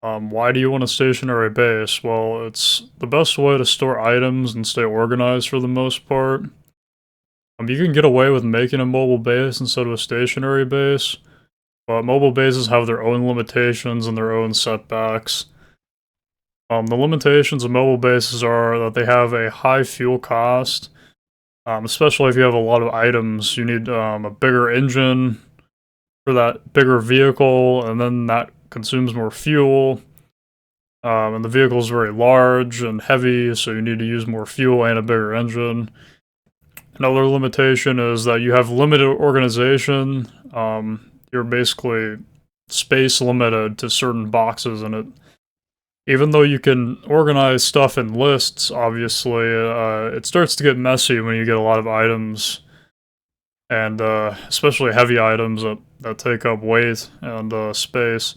Why do you want a stationary base? Well, it's the best way to store items and stay organized for the most part. You can get away with making a mobile base instead of a stationary base, but mobile bases have their own limitations and their own setbacks. The limitations of mobile bases are that they have a high fuel cost, especially if you have a lot of items. You need a bigger engine for that bigger vehicle, and then that consumes more fuel. And the vehicle is very large and heavy, so you need to use more fuel and a bigger engine. Another limitation is that you have limited organization. You're basically space limited to certain boxes in it. Even though you can organize stuff in lists, obviously, it starts to get messy when you get a lot of items. And especially heavy items that take up weight and space.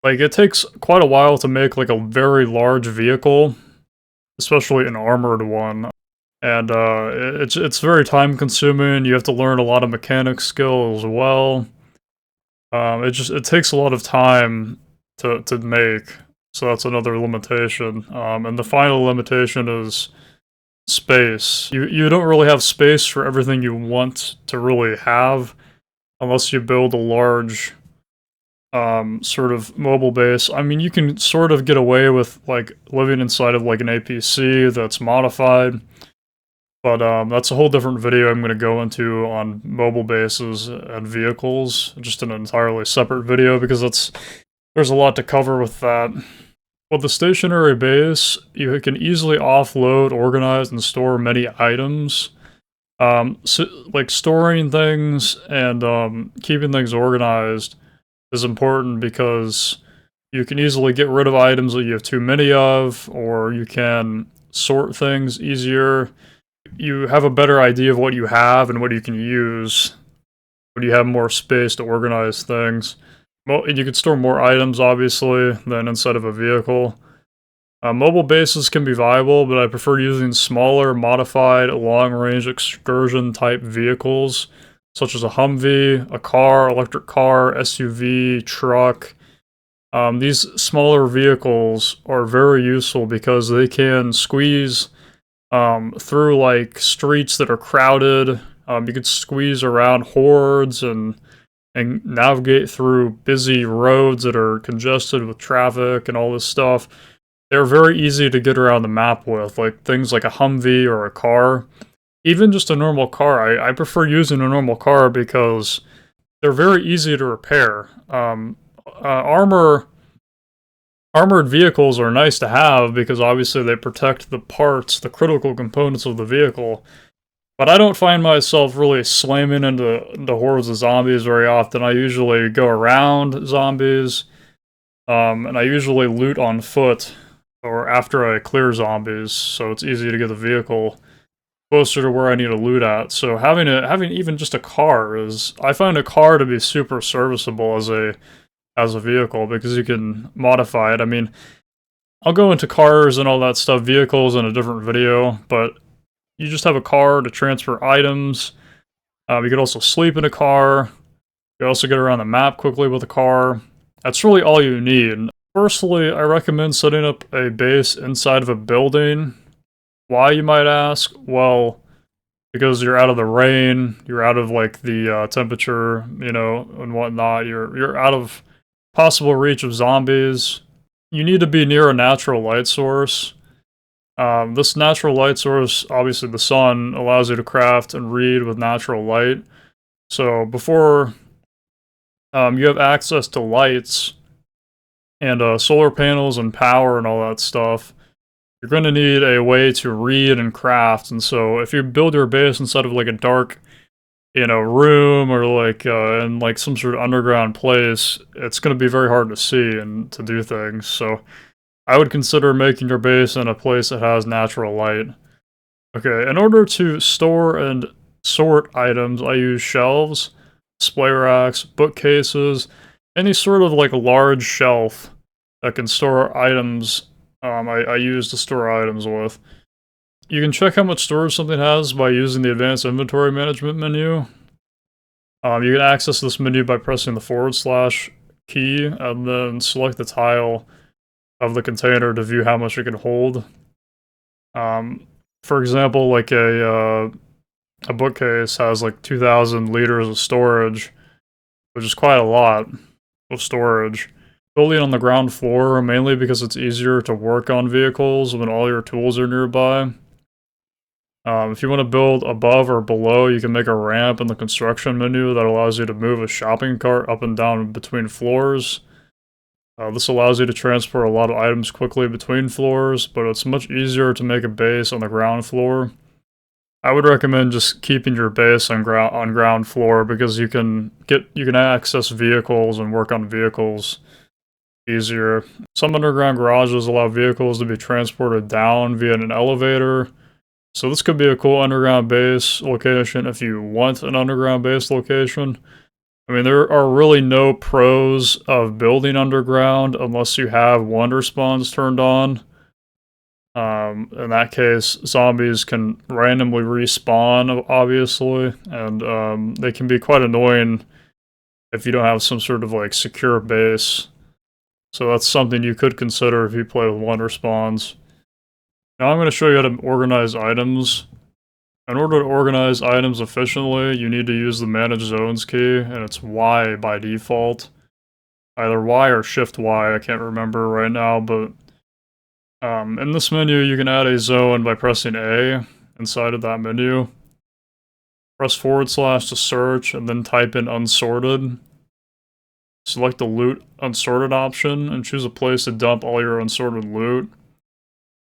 Like, it takes quite a while to make, like, a very large vehicle, especially an armored one. And it's very time consuming. You have to learn a lot of mechanic skill as well. It takes a lot of time to make, so that's another limitation. And the final limitation is space. You don't really have space for everything you want to really have, unless you build a large sort of mobile base. I mean, you can sort of get away with, like, living inside of, like, an APC that's modified. But that's a whole different video I'm going to go into on mobile bases and vehicles, just an entirely separate video, because there's a lot to cover with that. With the stationary base, you can easily offload, organize, and store many items. So, like, storing things and keeping things organized is important because you can easily get rid of items that you have too many of, or you can sort things easier. You have a better idea of what you have and what you can use when you have more space to organize things. Well, you can store more items, obviously, than inside of a vehicle. Mobile bases can be viable, but I prefer using smaller, modified, long-range excursion-type vehicles, such as a Humvee, a car, electric car, SUV, truck. These smaller vehicles are very useful because they can squeeze through, like, streets that are crowded. You could squeeze around hordes and navigate through busy roads that are congested with traffic and all this stuff. They're very easy to get around the map with, like things like a Humvee or a car. Even just a normal car. I prefer using a normal car because they're very easy to repair. Armored vehicles are nice to have because obviously they protect the parts, the critical components of the vehicle. But I don't find myself really slamming into hordes of zombies very often. I usually go around zombies, and I usually loot on foot or after I clear zombies, so it's easy to get the vehicle closer to where I need to loot at. So having even just a car I find a car to be super serviceable as a vehicle because you can modify it. I mean, I'll go into cars and all that stuff, vehicles, in a different video, but you just have a car to transfer items. You could also sleep in a car. You can also get around the map quickly with a car. That's really all you need. Personally, I recommend setting up a base inside of a building. Why, you might ask? Well, because you're out of the rain, you're out of, like, the temperature, you know, and whatnot. You're out of possible reach of zombies. You need to be near a natural light source. This natural light source, obviously the sun, allows you to craft and read with natural light. So before you have access to lights and solar panels and power and all that stuff, you're going to need a way to read and craft. And so if you build your base inside of, like, a dark, you know, room or, like, in, like, some sort of underground place, it's going to be very hard to see and to do things. So I would consider making your base in a place that has natural light. Okay, in order to store and sort items, I use shelves, display racks, bookcases, any sort of, like, large shelf that can store items. I use to store items with. You can check how much storage something has by using the Advanced Inventory Management menu. You can access this menu by pressing the / key and then select the tile of the container to view how much it can hold. For example, like a bookcase has like 2,000 liters of storage, which is quite a lot of storage. Building on the ground floor, mainly because it's easier to work on vehicles when all your tools are nearby. If you want to build above or below, you can make a ramp in the construction menu that allows you to move a shopping cart up and down between floors. This allows you to transport a lot of items quickly between floors, but it's much easier to make a base on the ground floor. I would recommend just keeping your base on ground floor because you can access vehicles and work on vehicles easier. Some underground garages allow vehicles to be transported down via an elevator. So this could be a cool underground base location if you want an underground base location. I mean, there are really no pros of building underground unless you have wonder spawns turned on. In that case, zombies can randomly respawn, obviously, and they can be quite annoying if you don't have some sort of like secure base. So that's something you could consider if you play with wonder spawns. Now I'm going to show you how to organize items. In order to organize items efficiently, you need to use the Manage Zones key, and it's Y by default. Either Y or Shift Y, I can't remember right now, but in this menu you can add a zone by pressing A inside of that menu. Press / to search, and then type in unsorted. Select the loot unsorted option, and choose a place to dump all your unsorted loot.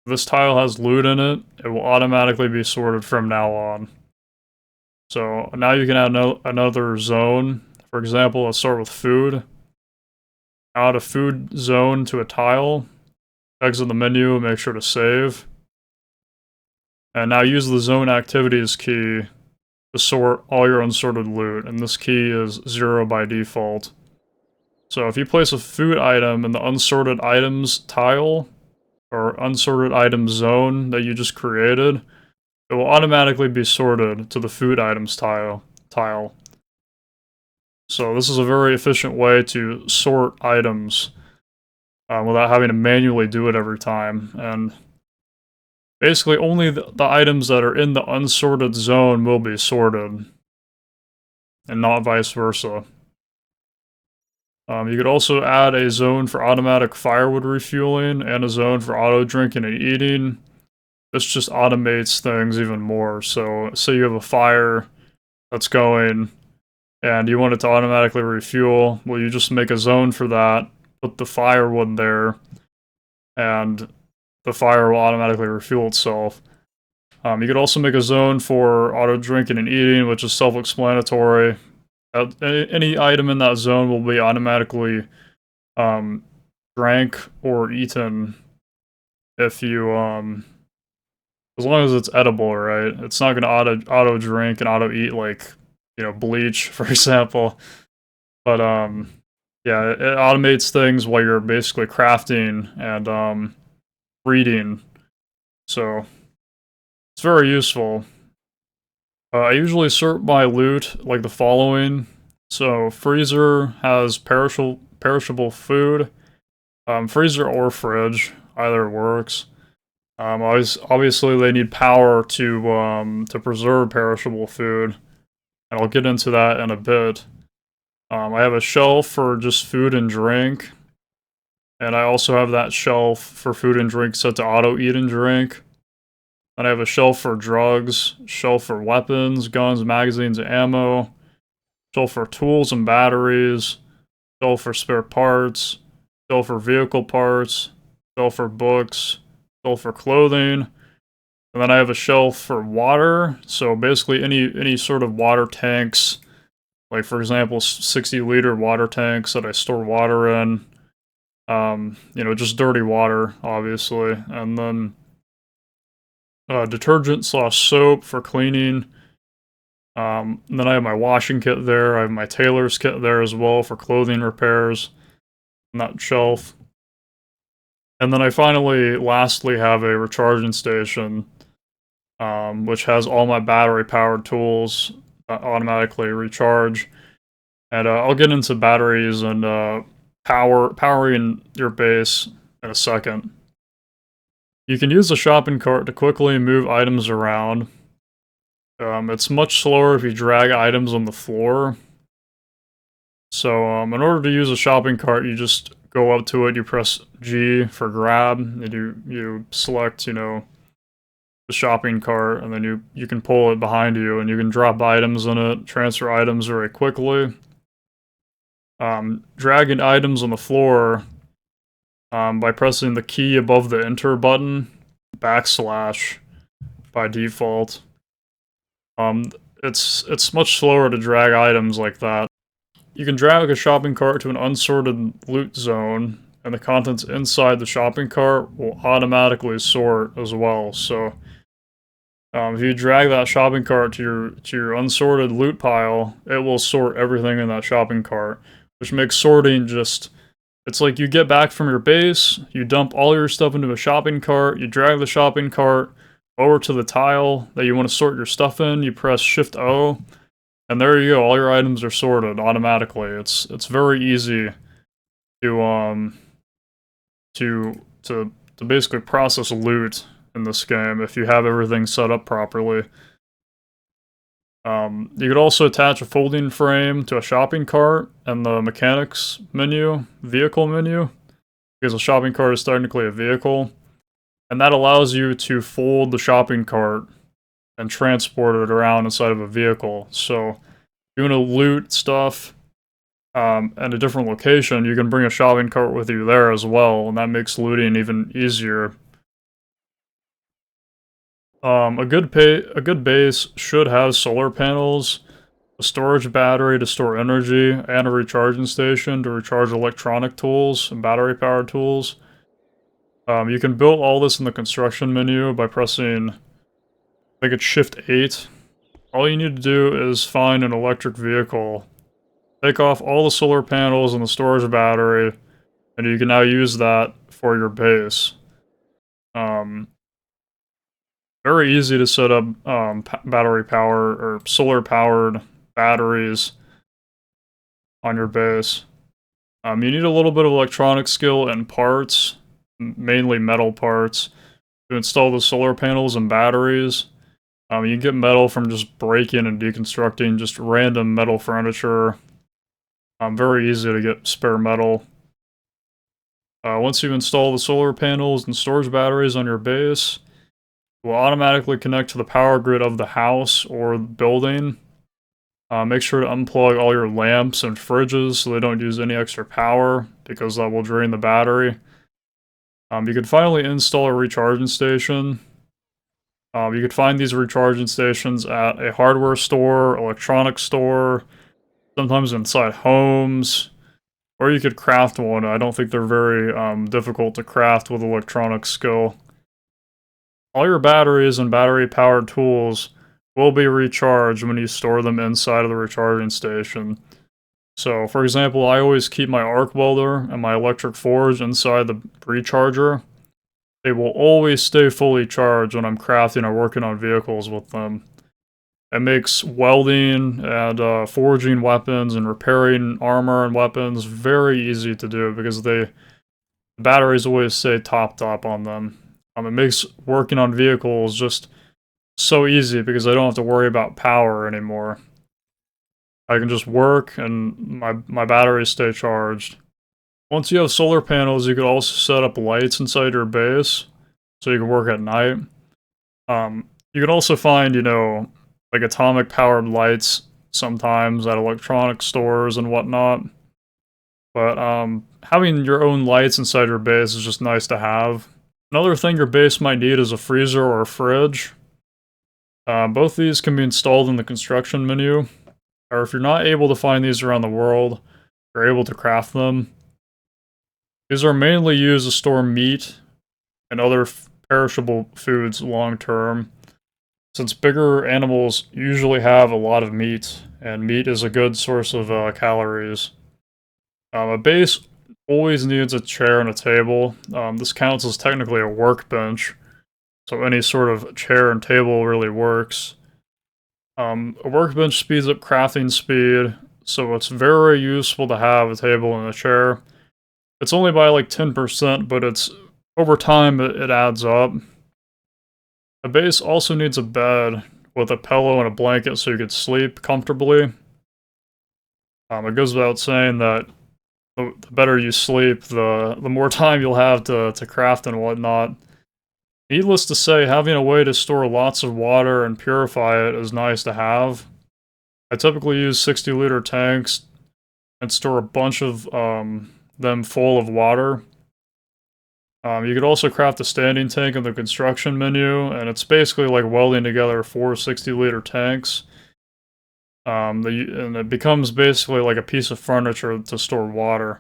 If this tile has loot in it, it will automatically be sorted from now on. So now you can add another zone. For example, let's start with food. Add a food zone to a tile. Exit the menu and make sure to save. And now use the zone activities key to sort all your unsorted loot, and this key is 0 by default. So if you place a food item in the unsorted items tile, or unsorted item zone that you just created, it will automatically be sorted to the food items tile. So this is a very efficient way to sort items without having to manually do it every time. And basically only the items that are in the unsorted zone will be sorted, and not vice versa. You could also add a zone for automatic firewood refueling and a zone for auto drinking and eating. This just automates things even more. So say you have a fire that's going and you want it to automatically refuel, well, you just make a zone for that, put the firewood there, and the fire will automatically refuel itself. You could also make a zone for auto drinking and eating, which is self-explanatory. Any item in that zone will be automatically drank or eaten if you as long as it's edible, right? It's not gonna auto drink and auto eat like, you know, bleach, for example. But yeah, it automates things while you're basically crafting and reading. So it's very useful. I usually sort my loot like the following. So freezer has perishable food. Freezer or fridge, either works. Obviously they need power to preserve perishable food, and I'll get into that in a bit. I have a shelf for just food and drink, and I also have that shelf for food and drink set to auto eat and drink. Then I have a shelf for drugs, shelf for weapons, guns, magazines, and ammo, shelf for tools and batteries, shelf for spare parts, shelf for vehicle parts, shelf for books, shelf for clothing, and then I have a shelf for water. So basically any sort of water tanks, like for example 60-liter water tanks that I store water in, you know, just dirty water, obviously, and then detergent / soap for cleaning. And then I have my washing kit there. I have my tailor's kit there as well for clothing repairs on that shelf. And then I lastly have a recharging station, which has all my battery-powered tools that automatically recharge. And I'll get into batteries and powering your base in a second. You can use the shopping cart to quickly move items around. It's much slower if you drag items on the floor. So, in order to use a shopping cart, you just go up to it, you press G for grab, and you select, the shopping cart, and then you can pull it behind you, and you can drop items in it, transfer items very quickly. Dragging items on the floor by pressing the key above the enter button, backslash by default. It's much slower to drag items like that. You can drag a shopping cart to an unsorted loot zone, and the contents inside the shopping cart will automatically sort as well. So, if you drag that shopping cart to your unsorted loot pile, it will sort everything in that shopping cart, which makes sorting just... It's like you get back from your base, you dump all your stuff into a shopping cart, you drag the shopping cart over to the tile that you want to sort your stuff in, you press Shift-O, and there you go, all your items are sorted automatically. It's very easy to basically process loot in this game if you have everything set up properly. You could also attach a folding frame to a shopping cart and the mechanics menu, vehicle menu, because a shopping cart is technically a vehicle, and that allows you to fold the shopping cart and transport it around inside of a vehicle. So if you want to loot stuff at a different location, you can bring a shopping cart with you there as well, and that makes looting even easier. A good base should have solar panels, a storage battery to store energy, and a recharging station to recharge electronic tools and battery-powered tools. You can build all this in the construction menu by pressing, I think it's Shift-8. All you need to do is find an electric vehicle, take off all the solar panels and the storage battery, and you can now use that for your base. Very easy to set up battery power or solar powered batteries on your base. You need a little bit of electronic skill and parts, mainly metal parts, to install the solar panels and batteries. You can get metal from just breaking and deconstructing just random metal furniture. Very easy to get spare metal. Once you install the solar panels and storage batteries on your base, it will automatically connect to the power grid of the house or building. Make sure to unplug all your lamps and fridges so they don't use any extra power, because that will drain the battery. You can finally install a recharging station. You could find these recharging stations at a hardware store, electronics store, sometimes inside homes, or you could craft one. I don't think they're very difficult to craft with electronic skill. All your batteries and battery-powered tools will be recharged when you store them inside of the recharging station. So, for example, I always keep my arc welder and my electric forge inside the recharger. They will always stay fully charged when I'm crafting or working on vehicles with them. It makes welding and forging weapons and repairing armor and weapons very easy to do because the batteries always stay topped up on them. It makes working on vehicles just so easy because I don't have to worry about power anymore. I can just work and my batteries stay charged. Once you have solar panels, you could also set up lights inside your base so you can work at night. You can also find, like atomic powered lights sometimes at electronic stores and whatnot. But having your own lights inside your base is just nice to have. Another thing your base might need is a freezer or a fridge. Both these can be installed in the construction menu, or if you're not able to find these around the world, you're able to craft them. These are mainly used to store meat and other perishable foods long term, since bigger animals usually have a lot of meat, and meat is a good source of calories. A base always needs a chair and a table. This counts as technically a workbench, so any sort of chair and table really works. A workbench speeds up crafting speed, so it's very useful to have a table and a chair. It's only by like 10%, but it's over time it adds up. A base also needs a bed with a pillow and a blanket so you could sleep comfortably. It goes without saying that the better you sleep, the more time you'll have to craft and whatnot. Needless to say, having a way to store lots of water and purify it is nice to have. I typically use 60-liter tanks and store a bunch of them full of water. You could also craft a standing tank in the construction menu, and it's basically like welding together 4 60-liter tanks. And it becomes basically like a piece of furniture to store water.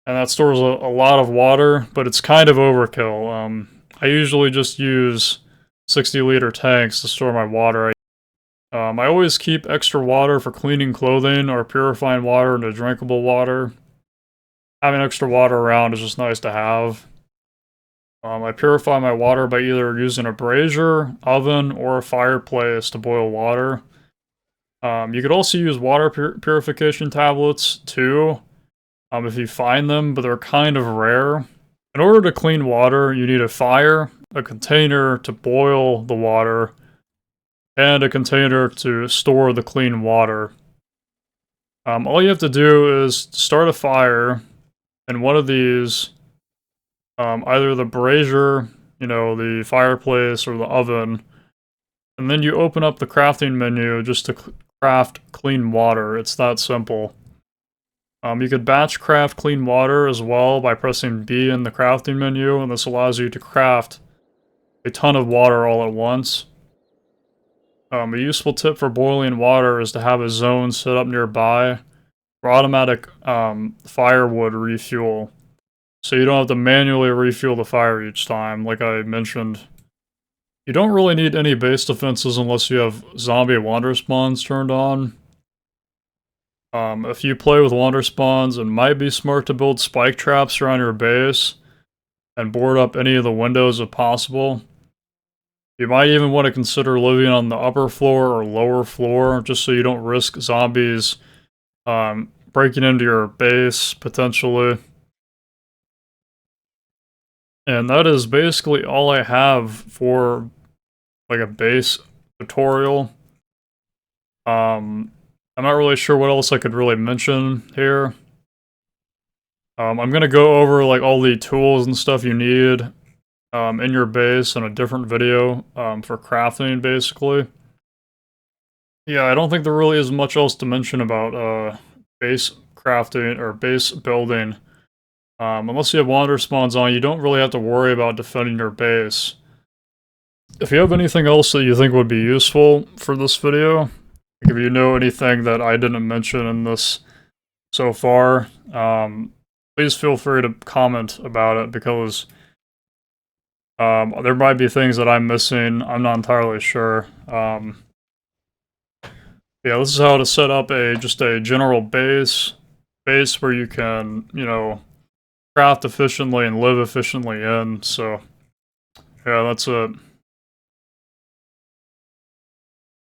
And that stores a lot of water, but it's kind of overkill. I usually just use 60-liter tanks to store my water. I always keep extra water for cleaning clothing or purifying water into drinkable water. Having extra water around is just nice to have. I purify my water by either using a brazier, oven, or a fireplace to boil water. You could also use water purification tablets too, if you find them, but they're kind of rare. In order to clean water, you need a fire, a container to boil the water, and a container to store the clean water. All you have to do is start a fire in one of these, either the brazier, the fireplace, or the oven, and then you open up the crafting menu just to craft clean water. It's that simple. You could batch craft clean water as well by pressing B in the crafting menu, and this allows you to craft a ton of water all at once. A useful tip for boiling water is to have a zone set up nearby for automatic firewood refuel, so you don't have to manually refuel the fire each time, like I mentioned. You don't really need any base defenses unless you have zombie wander spawns turned on. If you play with wander spawns, it might be smart to build spike traps around your base and board up any of the windows if possible. You might even want to consider living on the upper floor or lower floor, just so you don't risk zombies breaking into your base, potentially. And that is basically all I have for, like, a base tutorial. I'm not really sure what else I could really mention here. I'm gonna go over, like, all the tools and stuff you need in your base in a different video for crafting, basically. Yeah, I don't think there really is much else to mention about base crafting or base building. Unless you have wander spawns on, you don't really have to worry about defending your base. If you have anything else that you think would be useful for this video, like if you know anything that I didn't mention in this so far, please feel free to comment about it, because there might be things that I'm missing. I'm not entirely sure. Yeah, this is how to set up just a general base where you can, craft efficiently and live efficiently in. So, yeah, that's it.